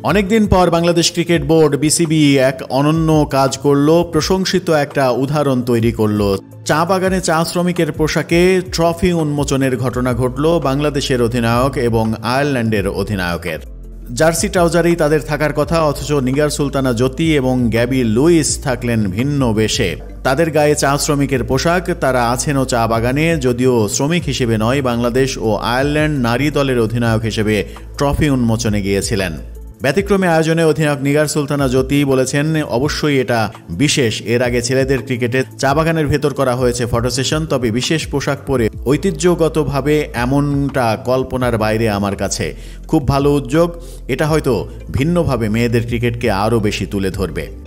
অনেকদিন পর Bangladesh cricket board BCB এক অনন্য কাজ করলো, প্রশংসিত একটা উদাহরণ তৈরি করলো। চা বাগানে চা শ্রমিকের পোশাকে ট্রফি উন্মোচনের ঘটনা ঘটল বাংলাদেশের অধিনায়ক এবং আয়ারল্যান্ডের অধিনায়কের। জার্সি ট্রাউজারেই তাদের থাকার কথা, অথচ নিগার সুলতানা জ্যোতি এবং গ্যাবি লুইস থাকলেন ভিন্ন বেশে। তাদের গায়ে চা শ্রমিকের পোশাক, তারা আছেনও চা বাগানে, যদিও শ্রমিক হিসেবে নয়, বাংলাদেশ ও আয়ারল্যান্ড নারী দলের অধিনায়ক হিসেবে ট্রফি উন্মোচনে গিয়েছিলেন। ব্যতিক্রমী আয়োজনে অধিনায়ক নিগার সুলতানা জ্যোতি বলেছেন, অবশ্যই এটা বিশেষ। এর আগে ছেলেদের ক্রিকেটে চা বাগানের ভেতর করা হয়েছে ফটো সেশন, তবে বিশেষ পোশাক পরে ঐতিহ্যগতভাবে এমনটা কল্পনার বাইরে আমার কাছে। খুব ভালো উদ্যোগ, এটা হয়তো ভিন্নভাবে মেয়েদের ক্রিকেটকে আরও বেশি তুলে ধরবে।